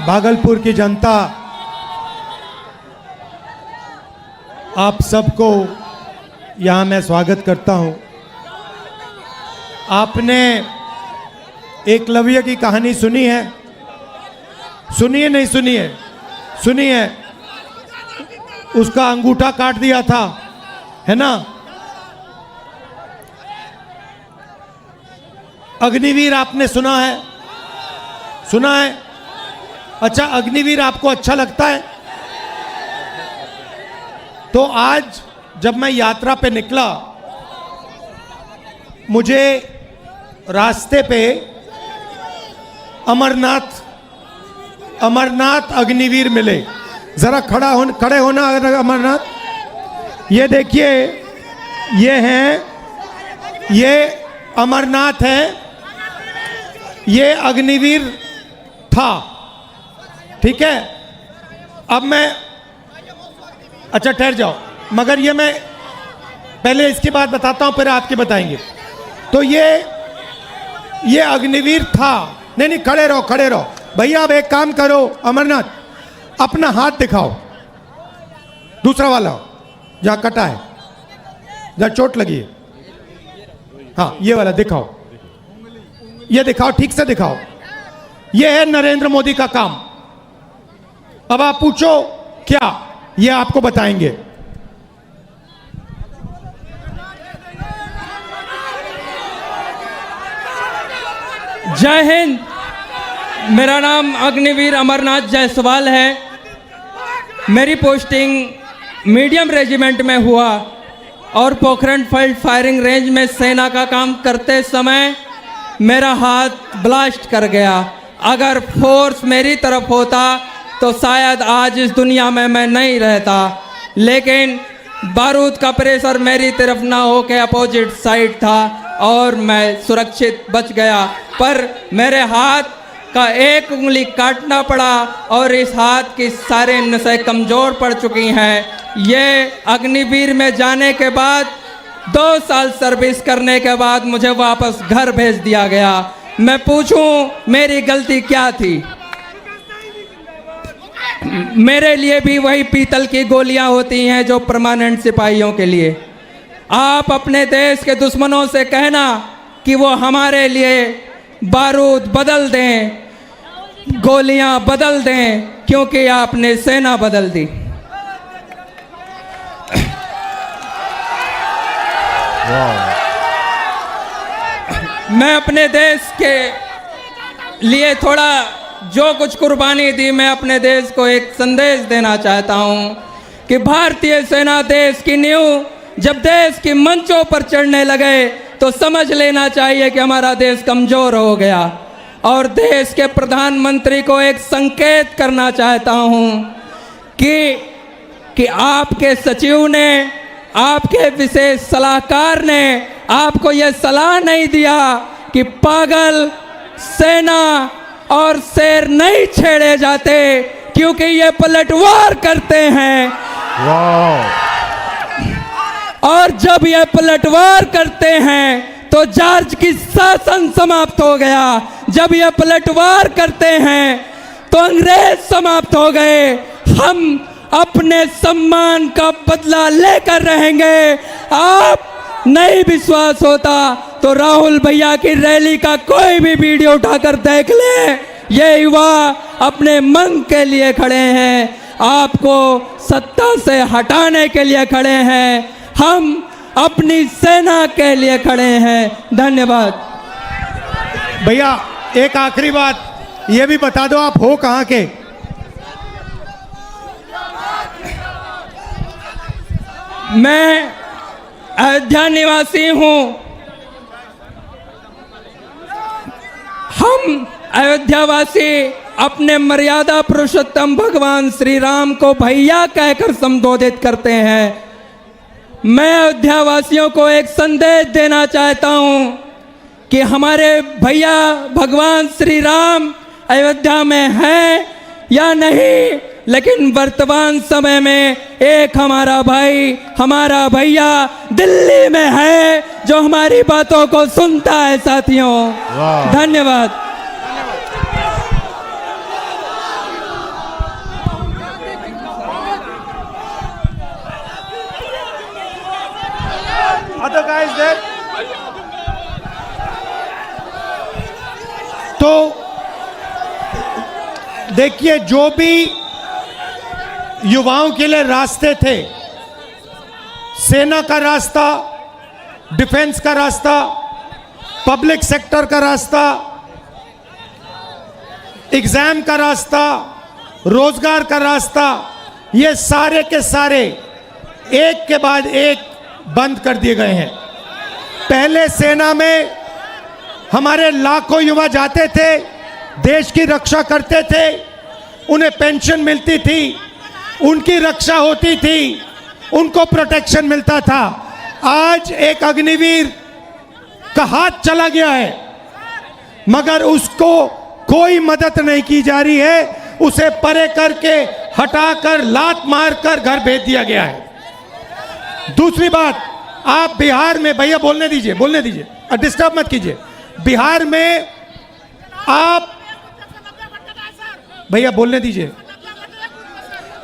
भागलपुर की जनता, आप सबको यहाँ मैं स्वागत करता हूँ। आपने एकलव्य की कहानी सुनी है? सुनिए नहीं सुनिए? सुनिए। उसका अंगूठा काट दिया था, है ना? अग्निवीर आपने सुना है? सुना है? अच्छा, अग्निवीर आपको अच्छा लगता है? तो आज जब मैं यात्रा पे निकला, मुझे रास्ते पे अमरनाथ अग्निवीर मिले। जरा खड़े होना अमरनाथ। ये देखिए, ये हैं, ये अमरनाथ है, ये अग्निवीर था। ठीक है, अब मैं, अच्छा ठहर जाओ, मगर ये मैं पहले इसकी बात बताता हूं, फिर आपकी बताएंगे। तो ये अग्निवीर था। नहीं, खड़े रहो भैया। अब एक काम करो अमरनाथ, अपना हाथ दिखाओ, दूसरा वाला जहां कटा है, जहां चोट लगी है। हाँ, ये वाला दिखाओ, ये दिखाओ, ठीक से दिखाओ। ये है नरेंद्र मोदी का काम। अब आप पूछो क्या, ये आपको बताएंगे। जय हिंद। मेरा नाम अग्निवीर अमरनाथ जायसवाल है। मेरी पोस्टिंग मीडियम रेजिमेंट में हुआ और पोखरण फील्ड फायरिंग रेंज में सेना का काम करते समय मेरा हाथ ब्लास्ट कर गया। अगर फोर्स मेरी तरफ होता तो शायद आज इस दुनिया में मैं नहीं रहता, लेकिन बारूद का प्रेशर मेरी तरफ ना हो के अपोजिट साइड था और मैं सुरक्षित बच गया। पर मेरे हाथ का एक उंगली काटना पड़ा और इस हाथ की सारे नसें कमज़ोर पड़ चुकी हैं। ये अग्निवीर में जाने के बाद 2 साल सर्विस करने के बाद मुझे वापस घर भेज दिया गया। मैं पूछूं मेरी गलती क्या थी? मेरे लिए भी वही पीतल की गोलियां होती हैं जो परमानेंट सिपाहियों के लिए। आप अपने देश के दुश्मनों से कहना कि वो हमारे लिए बारूद बदल दें, गोलियां बदल दें, क्योंकि आपने सेना बदल दी। मैं अपने देश के लिए थोड़ा जो कुछ कुर्बानी दी, मैं अपने देश को एक संदेश देना चाहता हूं कि भारतीय सेना देश की नींव जब देश की मंचों पर चढ़ने लगे तो समझ लेना चाहिए कि हमारा देश कमज़ोर हो गया। और देश के प्रधानमंत्री को एक संकेत करना चाहता हूं कि आपके सचिव ने, आपके विशेष सलाहकार ने आपको यह सलाह नहीं दिया कि पागल, सेना और शेर नहीं छेड़े जाते, क्योंकि ये पलटवार करते हैं। और जब ये पलटवार करते हैं तो जॉर्ज की शासन समाप्त हो गया। जब ये पलटवार करते हैं तो अंग्रेज समाप्त हो गए। हम अपने सम्मान का बदला लेकर रहेंगे। आप नहीं विश्वास होता तो राहुल भैया की रैली का कोई भी वीडियो उठाकर देख ले। ये युवा अपने मन के लिए खड़े हैं, आपको सत्ता से हटाने के लिए खड़े हैं। हम अपनी सेना के लिए खड़े हैं। धन्यवाद। भैया एक आखिरी बात ये भी बता दो, आप हो कहाँ के? मैं अयोध्या निवासी हूँ। हम अयोध्यावासी अपने मर्यादा पुरुषोत्तम भगवान श्री राम को भैया कहकर संबोधित करते हैं। मैं अयोध्यावासियों को एक संदेश देना चाहता हूँ कि हमारे भैया भगवान श्री राम अयोध्या में हैं या नहीं, लेकिन वर्तमान समय में एक हमारा भाई, हमारा भैया दिल्ली में है जो हमारी बातों को सुनता है। साथियों, धन्यवाद। the guys there. तो देखिए, जो भी युवाओं के लिए रास्ते थे, सेना का रास्ता, डिफेंस का रास्ता, पब्लिक सेक्टर का रास्ता, एग्जाम का रास्ता, रोजगार का रास्ता, ये सारे के सारे एक के बाद एक बंद कर दिए गए हैं। पहले सेना में हमारे लाखों युवा जाते थे, देश की रक्षा करते थे, उन्हें पेंशन मिलती थी, उनकी रक्षा होती थी, उनको प्रोटेक्शन मिलता था। आज एक अग्निवीर का हाथ चला गया है, मगर उसको कोई मदद नहीं की जा रही है, उसे परे करके हटाकर लात मारकर घर भेज दिया गया है। दूसरी बात, आप बिहार में, भैया बोलने दीजिए, डिस्टर्ब मत कीजिए। बिहार में आप, भैया बोलने दीजिए,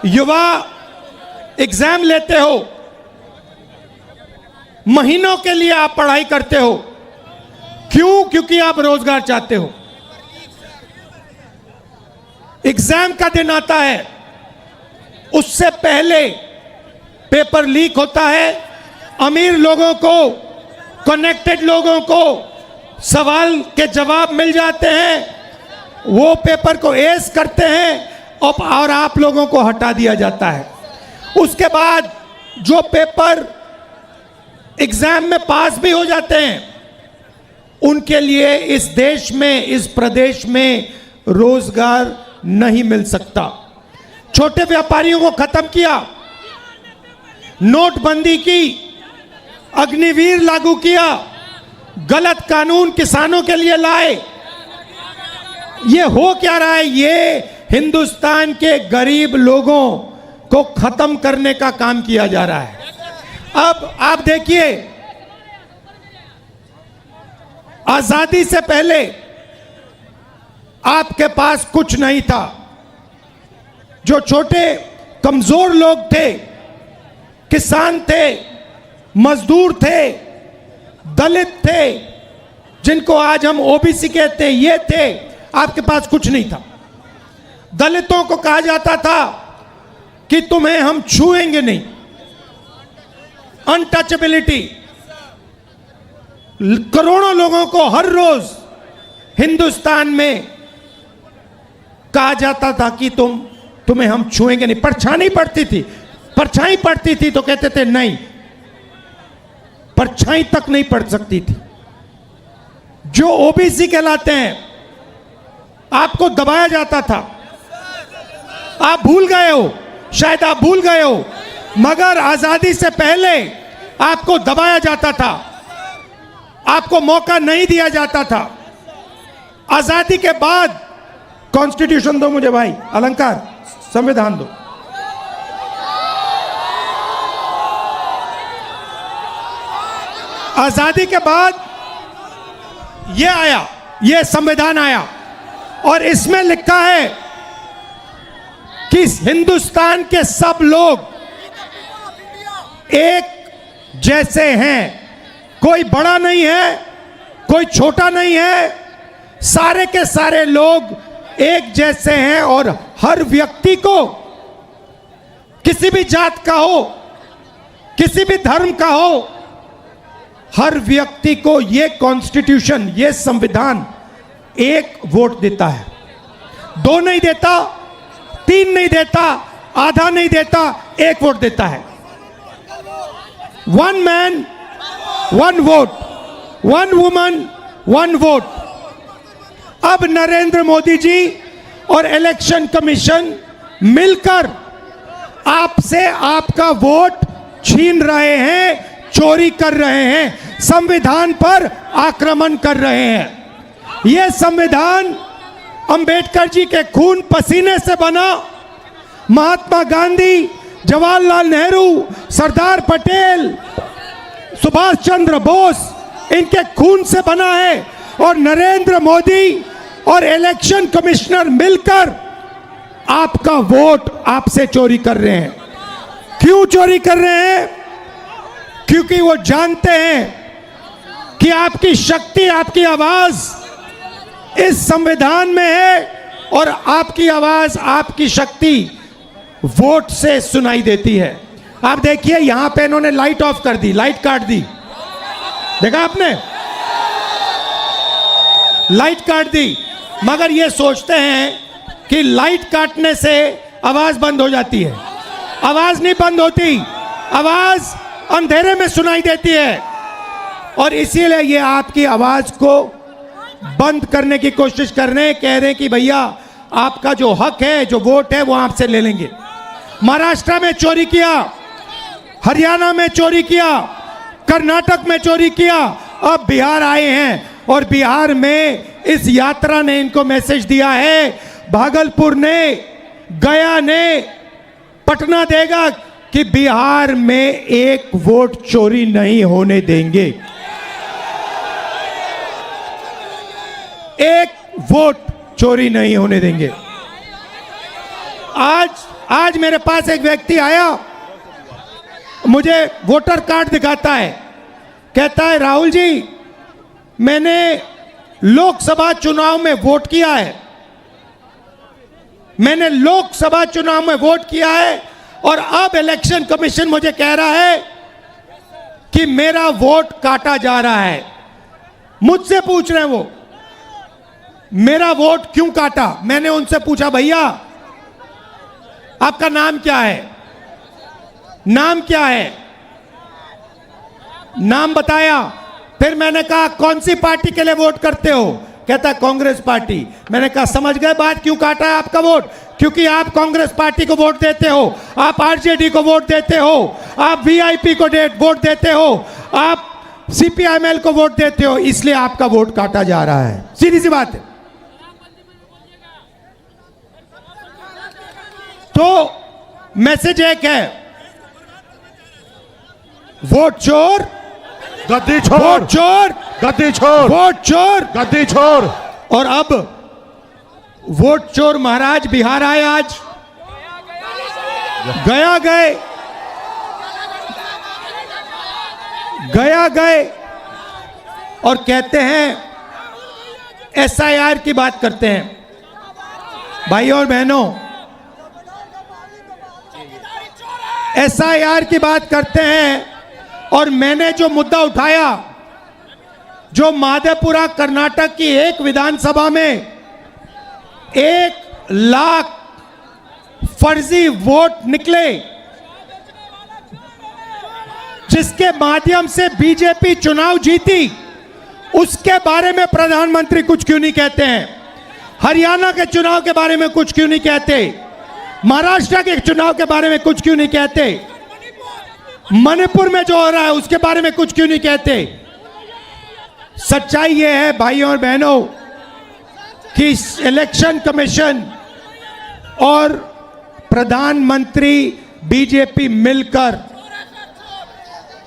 युवा एग्जाम लेते हो, महीनों के लिए आप पढ़ाई करते हो, क्यों? क्योंकि आप रोजगार चाहते हो। एग्जाम का दिन आता है, उससे पहले पेपर लीक होता है, अमीर लोगों को, कनेक्टेड लोगों को सवाल के जवाब मिल जाते हैं, वो पेपर को एस करते हैं और आप लोगों को हटा दिया जाता है। उसके बाद जो पेपर एग्जाम में पास भी हो जाते हैं, उनके लिए इस देश में, इस प्रदेश में रोजगार नहीं मिल सकता। छोटे व्यापारियों को खत्म किया, नोटबंदी की, अग्निवीर लागू किया, गलत कानून किसानों के लिए लाए। ये हो क्या रहा है? ये हिंदुस्तान के गरीब लोगों को खत्म करने का काम किया जा रहा है। अब आप देखिए, आजादी से पहले आपके पास कुछ नहीं था। जो छोटे कमजोर लोग थे, किसान थे, मजदूर थे, दलित थे, जिनको आज हम ओबीसी कहते हैं, ये थे, आपके पास कुछ नहीं था। दलितों को कहा जाता था कि तुम्हें हम छुएंगे नहीं, अनटचेबिलिटी। करोड़ों लोगों को हर रोज हिंदुस्तान में कहा जाता था कि तुम्हें हम छुएंगे नहीं। परछाई पड़ती थी तो कहते थे नहीं, परछाई तक नहीं पड़ सकती थी। जो ओबीसी कहलाते हैं, आपको दबाया जाता था। आप भूल गए हो, शायद आप भूल गए हो, मगर आजादी से पहले आपको दबाया जाता था, आपको मौका नहीं दिया जाता था। आजादी के बाद, कॉन्स्टिट्यूशन दो मुझे भाई, अलंकार, संविधान दो। आजादी के बाद ये आया, ये संविधान आया, और इसमें लिखा है कि हिंदुस्तान के सब लोग एक जैसे हैं, कोई बड़ा नहीं है, कोई छोटा नहीं है, सारे के सारे लोग एक जैसे हैं, और हर व्यक्ति को, किसी भी जात का हो, किसी भी धर्म का हो, हर व्यक्ति को ये कॉन्स्टिट्यूशन, ये संविधान एक वोट देता है। 2 नहीं देता, 3 नहीं देता, आधा नहीं देता, 1 वोट देता है। 1 मैन 1 वोट, 1 वुमन 1 वोट। अब नरेंद्र मोदी जी और इलेक्शन कमीशन मिलकर आपसे आपका वोट छीन रहे हैं, चोरी कर रहे हैं, संविधान पर आक्रमण कर रहे हैं। यह संविधान अंबेडकर जी के खून पसीने से बना, महात्मा गांधी, जवाहरलाल नेहरू, सरदार पटेल, सुभाष चंद्र बोस, इनके खून से बना है। और नरेंद्र मोदी और इलेक्शन कमिश्नर मिलकर आपका वोट आपसे चोरी कर रहे हैं। क्यों चोरी कर रहे हैं? क्योंकि वो जानते हैं कि आपकी शक्ति, आपकी आवाज इस संविधान में है और आपकी आवाज, आपकी शक्ति वोट से सुनाई देती है। आप देखिए यहां पे इन्होंने लाइट ऑफ कर दी, लाइट काट दी, देखा आपने, लाइट काट दी। मगर ये सोचते हैं कि लाइट काटने से आवाज बंद हो जाती है। आवाज नहीं बंद होती, आवाज अंधेरे में सुनाई देती है और इसीलिए ये आपकी आवाज को बंद करने की कोशिश कर रहे हैं। कह रहे हैं कि भैया आपका जो हक है, जो वोट है, वो आपसे ले लेंगे। महाराष्ट्र में चोरी किया, हरियाणा में चोरी किया, कर्नाटक में चोरी किया, अब बिहार आए हैं और बिहार में इस यात्रा ने इनको मैसेज दिया है, भागलपुर ने, गया ने, पटना देगा कि बिहार में एक वोट चोरी नहीं होने देंगे, एक वोट चोरी नहीं होने देंगे। आज मेरे पास एक व्यक्ति आया, मुझे वोटर कार्ड दिखाता है, कहता है राहुल जी मैंने लोकसभा चुनाव में वोट किया है, मैंने लोकसभा चुनाव में वोट किया है और अब इलेक्शन कमीशन मुझे कह रहा है कि मेरा वोट काटा जा रहा है। मुझसे पूछ रहे हैं वो मेरा वोट क्यों काटा। मैंने उनसे पूछा भैया आपका नाम क्या है, नाम क्या है, नाम बताया। फिर मैंने कहा कौन सी पार्टी के लिए वोट करते हो, कहता कांग्रेस पार्टी। मैंने कहा समझ गए बात, क्यों काटा है आपका वोट, क्योंकि आप कांग्रेस पार्टी को वोट देते हो, आप आरजेडी को वोट देते हो, आप वीआईपी को वोट देते हो, आप सीपीआईएमएल को वोट देते हो, इसलिए आपका वोट काटा जा रहा है। सीधी सी बात है। तो मैसेज एक है, वोट चोर गद्दी छोड़, वोट चोर गद्दी छोड़, वोट चोर गद्दी छोड़। और अब वोट चोर महाराज बिहार आए, आज गया गए, गया गए और कहते हैं एसआईआर की बात करते हैं। भाइयों और बहनों, एसआईआर की बात करते हैं और मैंने जो मुद्दा उठाया, जो माधेपुरा कर्नाटक की एक विधानसभा में 1 लाख फर्जी वोट निकले, जिसके माध्यम से बीजेपी चुनाव जीती, उसके बारे में प्रधानमंत्री कुछ क्यों नहीं कहते हैं। हरियाणा के चुनाव के बारे में कुछ क्यों नहीं कहते, महाराष्ट्र के चुनाव के बारे में कुछ क्यों नहीं कहते, मणिपुर में जो हो रहा है उसके बारे में कुछ क्यों नहीं कहते। सच्चाई ये है भाइयों और बहनों कि इलेक्शन कमीशन और प्रधानमंत्री बीजेपी मिलकर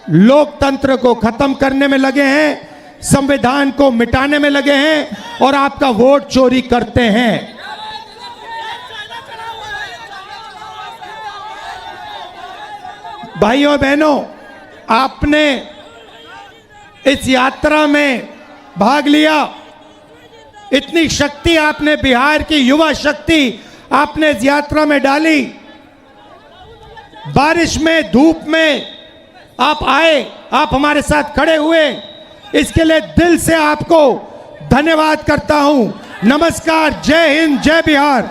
लोकतंत्र को खत्म करने में लगे हैं, संविधान को मिटाने में लगे हैं और आपका वोट चोरी करते हैं। भाइयों बहनों, आपने इस यात्रा में भाग लिया, इतनी शक्ति आपने, बिहार की युवा शक्ति आपने इस यात्रा में डाली। बारिश में, धूप में आप आए, आप हमारे साथ खड़े हुए, इसके लिए दिल से आपको धन्यवाद करता हूं। नमस्कार, जय हिंद, जय बिहार।